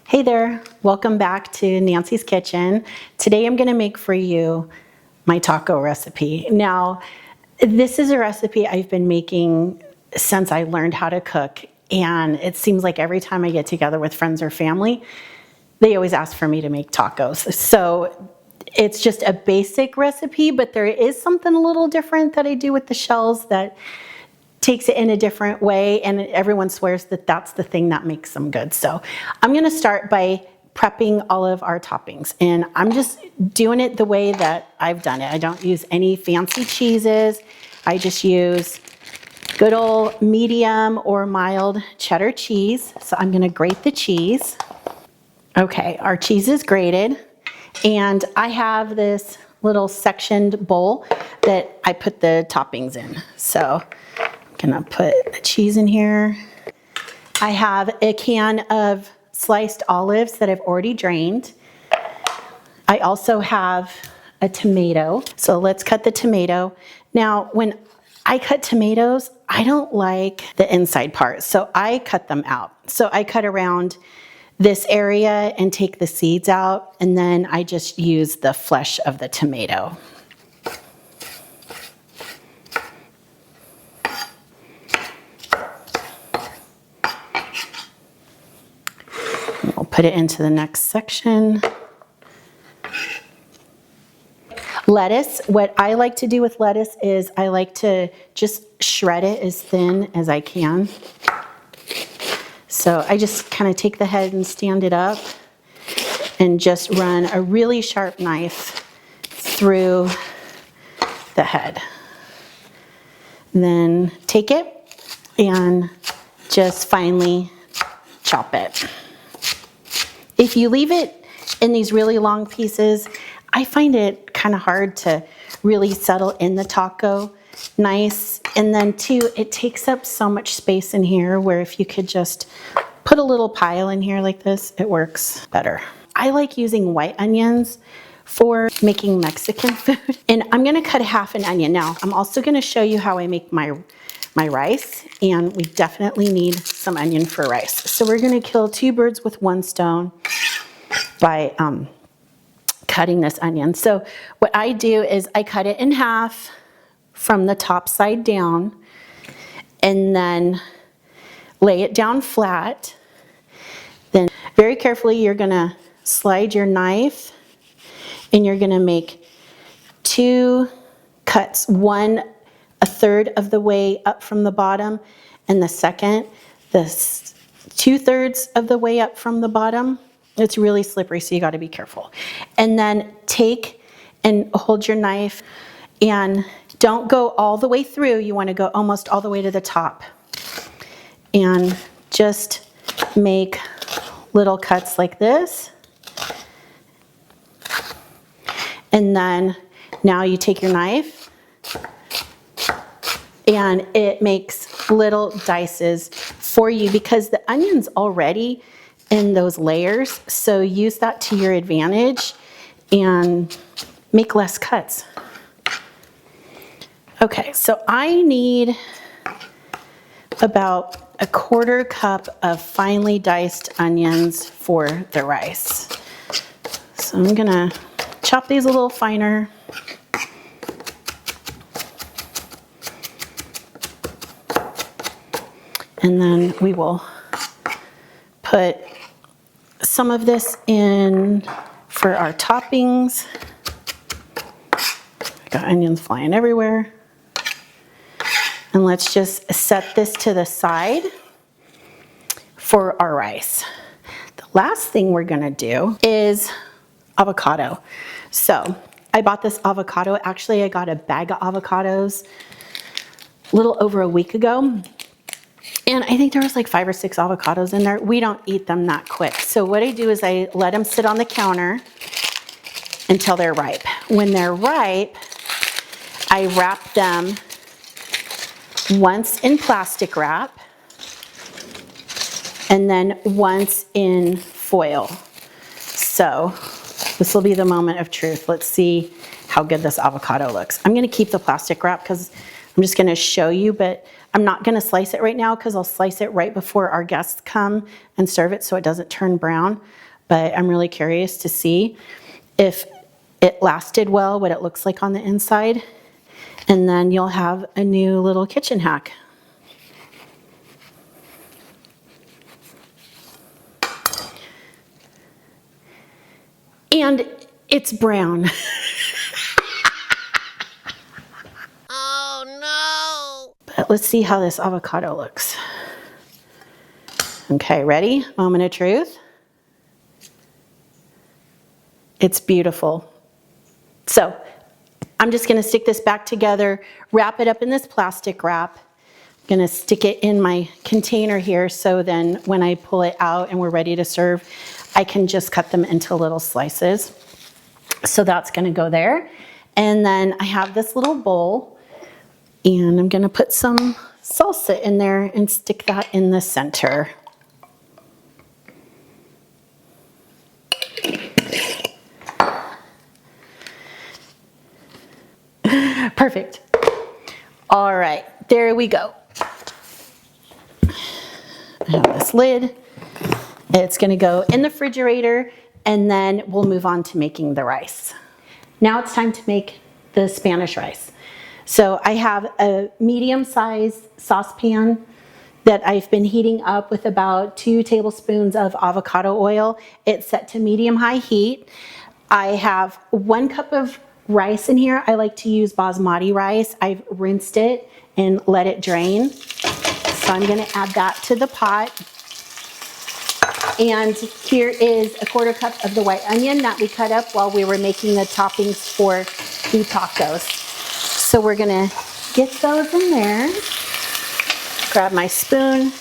Hey there, welcome back to Nancy's Kitchen. Today I'm gonna make for you my taco recipe. Now, this is a recipe I've been making since I learned how to cook, and it seems like every time I get together with friends or family, they always ask for me to make tacos. So it's just a basic recipe, but there is something a little different that I do with the shells that takes it in a different way, and everyone swears that that's the thing that makes them good. So I'm gonna start by prepping all of our toppings, and I'm just doing it the way that I've done it. I don't use any fancy cheeses. I just use good old medium or mild cheddar cheese. So I'm gonna grate the cheese. Okay, our cheese is grated, and I have this little sectioned bowl that I put the toppings in. So gonna put the cheese in here. I have a can of sliced olives that I've already drained. I also have a tomato. So let's cut the tomato. Now, when I cut tomatoes, I don't like the inside part, so I cut them out. So I cut around this area and take the seeds out, and then I just use the flesh of the tomato. We'll put it into the next section. Lettuce, what I like to do with lettuce is I like to just shred it as thin as I can. So I just kind of take the head and stand it up and just run a really sharp knife through the head. And then take it and just finely chop it. If you leave it in these really long pieces, I find it kind of hard to really settle in the taco nice. And then too, it takes up so much space in here where if you could just put a little pile in here like this, it works better. I like using white onions for making Mexican food. And I'm gonna cut half an onion. Now, I'm also gonna show you how I make my rice, and we definitely need some onion for rice. So we're gonna kill two birds with one stone by cutting this onion. So what I do is I cut it in half from the top side down, and then lay it down flat. Then very carefully you're gonna slide your knife, and you're gonna make two cuts, one a third of the way up from the bottom, and the second, this 2/3 of the way up from the bottom. It's really slippery, so you gotta be careful. And then take and hold your knife, and don't go all the way through. You wanna go almost all the way to the top. And just make little cuts like this. And then now you take your knife, and it makes little dices for you because the onion's already in those layers, so use that to your advantage and make less cuts. Okay, so I need about a 1/4 cup of finely diced onions for the rice. So I'm gonna chop these a little finer. And then we will put some of this in for our toppings. I got onions flying everywhere. And let's just set this to the side for our rice. The last thing we're gonna do is avocado. So I bought this avocado. Actually, I got a bag of avocados a little over a week ago. And I think there was like 5 or 6 avocados in there. We don't eat them that quick. So what I do is I let them sit on the counter until they're ripe. When they're ripe, I wrap them once in plastic wrap and then once in foil. So this will be the moment of truth. Let's see how good this avocado looks. I'm gonna keep the plastic wrap because I'm just gonna show you, but I'm not gonna slice it right now because I'll slice it right before our guests come and serve it so it doesn't turn brown. But I'm really curious to see if it lasted well, what it looks like on the inside. And then you'll have a new little kitchen hack. And it's brown. Oh no! But let's see how this avocado looks. Okay, ready? Moment of truth. It's beautiful. So I'm just gonna stick this back together, wrap it up in this plastic wrap. I'm gonna stick it in my container here so then when I pull it out and we're ready to serve, I can just cut them into little slices. So that's gonna go there. And then I have this little bowl and I'm gonna put some salsa in there and stick that in the center. Perfect. All right, there we go. I have this lid. It's gonna go in the refrigerator and then we'll move on to making the rice. Now it's time to make the Spanish rice. So I have a medium-sized saucepan that I've been heating up with about 2 tablespoons of avocado oil. It's set to medium-high heat. I have 1 cup of rice in here. I like to use Basmati rice. I've rinsed it and let it drain. So I'm gonna add that to the pot. And here is a 1/4 cup of the white onion that we cut up while we were making the toppings for the tacos. So we're gonna get those in there. Grab my spoon.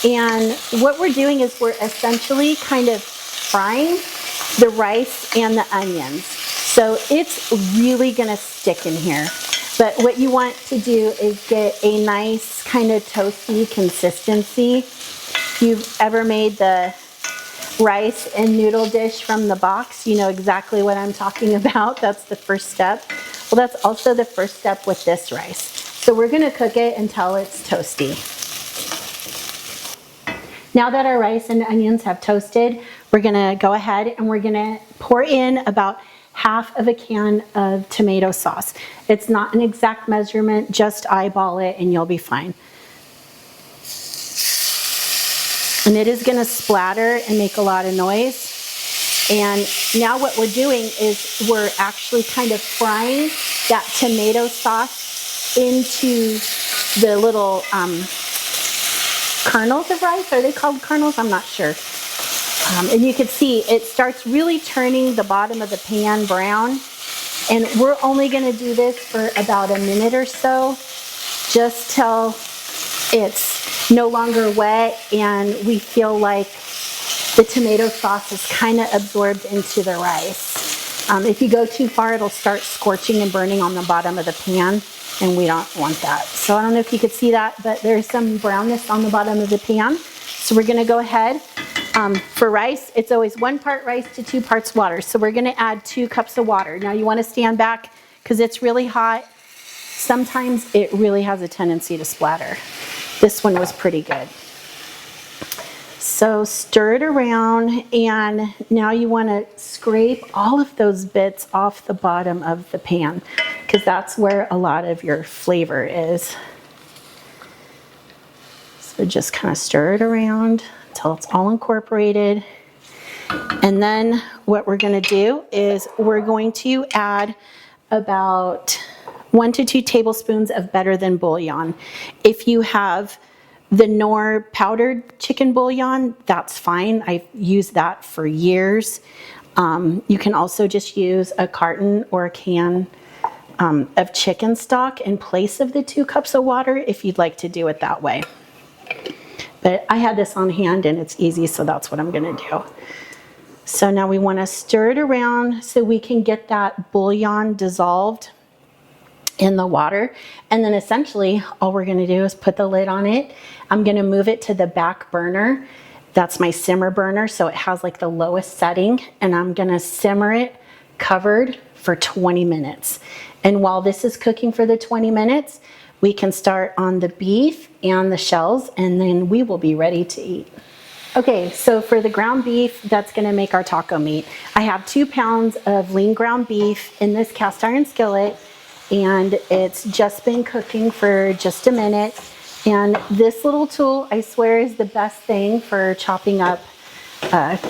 And what we're doing is we're essentially kind of frying the rice and the onions. So it's really gonna stick in here. But what you want to do is get a nice kind of toasty consistency. If you've ever made the rice and noodle dish from the box, you know exactly what I'm talking about. That's the first step. Well, that's also the first step with this rice. So we're gonna cook it until it's toasty. Now that our rice and onions have toasted, we're gonna go ahead and we're gonna pour in about 1/2 of a can of tomato sauce. It's not an exact measurement, just eyeball it and you'll be fine. And it is gonna splatter and make a lot of noise. And now what we're doing is we're actually kind of frying that tomato sauce into the little kernels of rice. Are they called kernels? I'm not sure. And you can see it starts really turning the bottom of the pan brown. And we're only gonna do this for about a minute or so, just till it's no longer wet and we feel like the tomato sauce is kind of absorbed into the rice. If you go too far, it'll start scorching and burning on the bottom of the pan, and we don't want that. So I don't know if you could see that, but there's some brownness on the bottom of the pan. So we're gonna go ahead. For rice, it's always 1 part rice to 2 parts water. So we're gonna add 2 cups of water. Now you wanna stand back because it's really hot. Sometimes it really has a tendency to splatter. This one was pretty good. So stir it around, and now you want to scrape all of those bits off the bottom of the pan because that's where a lot of your flavor is. So just kind of stir it around until it's all incorporated. And then what we're going to do is we're going to add about 1 to 2 tablespoons of better than bouillon. If you have the Knorr powdered chicken bouillon, that's fine. I've used that for years. You can also just use a carton or a can of chicken stock in place of the 2 cups of water if you'd like to do it that way. But I had this on hand and it's easy, so that's what I'm gonna do. So now we wanna stir it around so we can get that bouillon dissolved in the water. And then essentially all we're gonna do is put the lid on it. I'm gonna move it to the back burner. That's my simmer burner, so it has like the lowest setting, and I'm gonna simmer it covered for 20 minutes. And while this is cooking for the 20 minutes, we can start on the beef and the shells, and then we will be ready to eat. Okay, so for the ground beef, that's gonna make our taco meat. I have 2 pounds of lean ground beef in this cast iron skillet, and it's just been cooking for just a minute. And this little tool, I swear, is the best thing for chopping up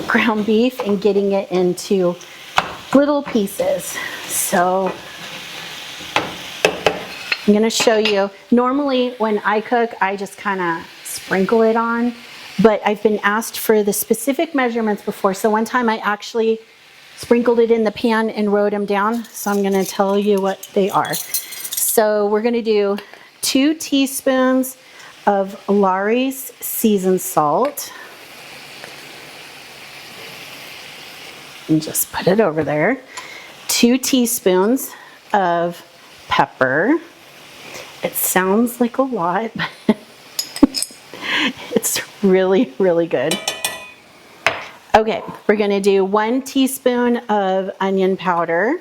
ground beef and getting it into little pieces. So I'm gonna show you. Normally when I cook, I just kind of sprinkle it on, but I've been asked for the specific measurements before. So one time I actually sprinkled it in the pan and wrote them down. So I'm gonna tell you what they are. So we're gonna do 2 teaspoons of Lawry's seasoned salt. And just put it over there. 2 teaspoons of pepper. It sounds like a lot, but it's really, really good. Okay, we're gonna do 1 teaspoon of onion powder,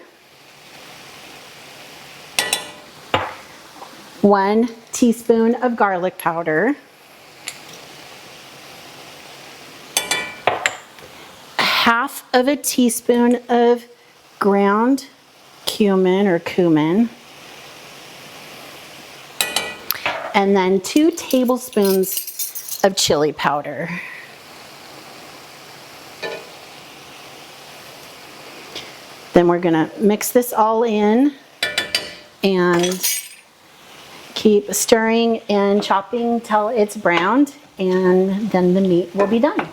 1 teaspoon of garlic powder, half of a teaspoon of ground cumin or cumin, and then 2 tablespoons of chili powder. Then we're gonna mix this all in and keep stirring and chopping till it's browned, and then the meat will be done.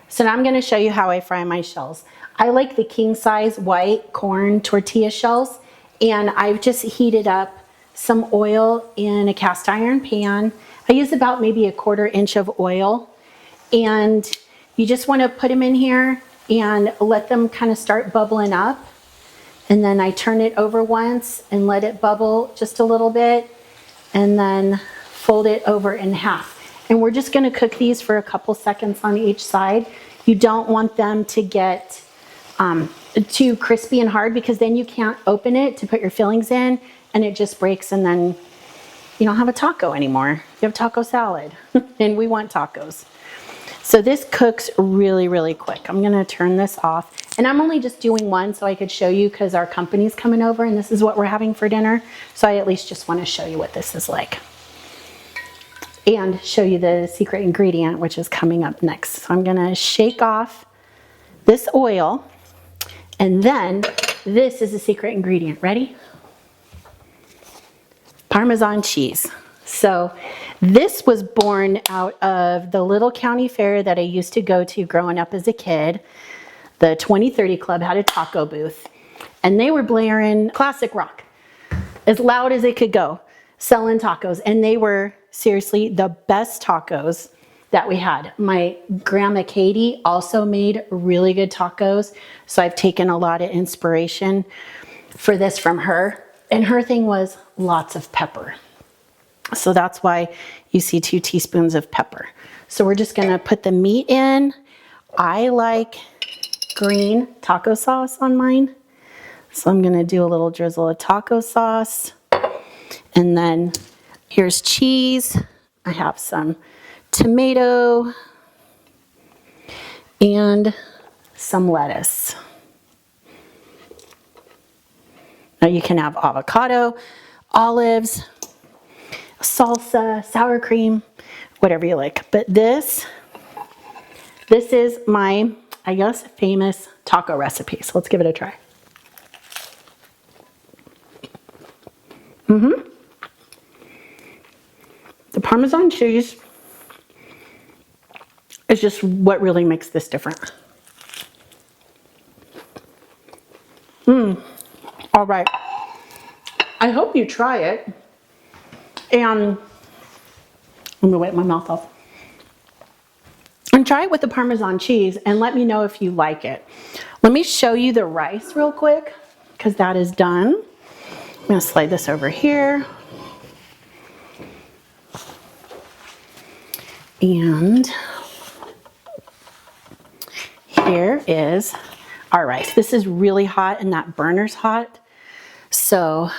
So now I'm gonna show you how I fry my shells. I like the king size white corn tortilla shells, and I've just heated up some oil in a cast iron pan. I use about maybe 1/4 inch of oil, and you just wanna put them in here and let them kind of start bubbling up. And then I turn it over once and let it bubble just a little bit, and then fold it over in half. And we're just gonna cook these for a couple seconds on each side. You don't want them to get too crispy and hard, because then you can't open it to put your fillings in and it just breaks, and then you don't have a taco anymore. You have taco salad and we want tacos. So this cooks really, really quick. I'm gonna turn this off, and I'm only just doing one so I could show you, because our company's coming over and this is what we're having for dinner. So I at least just wanna show you what this is like, and show you the secret ingredient, which is coming up next. So I'm gonna shake off this oil, and then this is the secret ingredient. Ready? Parmesan cheese. So this was born out of the little county fair that I used to go to growing up as a kid. The 2030 Club had a taco booth, and they were blaring classic rock as loud as it could go, selling tacos. And they were seriously the best tacos that we had. My grandma Katie also made really good tacos, so I've taken a lot of inspiration for this from her. And her thing was lots of pepper. So that's why you see 2 teaspoons of pepper. So we're just gonna put the meat in. I like green taco sauce on mine. So I'm gonna do a little drizzle of taco sauce. And then here's cheese. I have some tomato and some lettuce. Now you can have avocado, olives, salsa, sour cream, whatever you like. But this is my, I guess, famous taco recipe. So let's give it a try. The Parmesan cheese is just what really makes this different. All right. I hope you try it. And let me wipe my mouth off. And try it with the Parmesan cheese and let me know if you like it. Let me show you the rice real quick, because that is done. I'm gonna slide this over here. And here is our rice. This is really hot and that burner's hot. So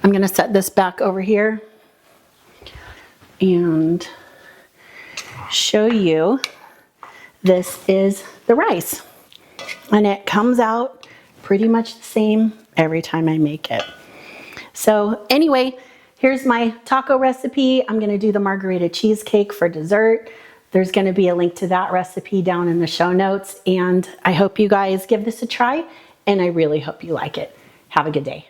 I'm gonna set this back over here and show you. This is the rice, and it comes out pretty much the same every time I make it. So anyway, here's my taco recipe. I'm gonna do the margarita cheesecake for dessert. There's gonna be a link to that recipe down in the show notes, and I hope you guys give this a try, and I really hope you like it. Have a good day.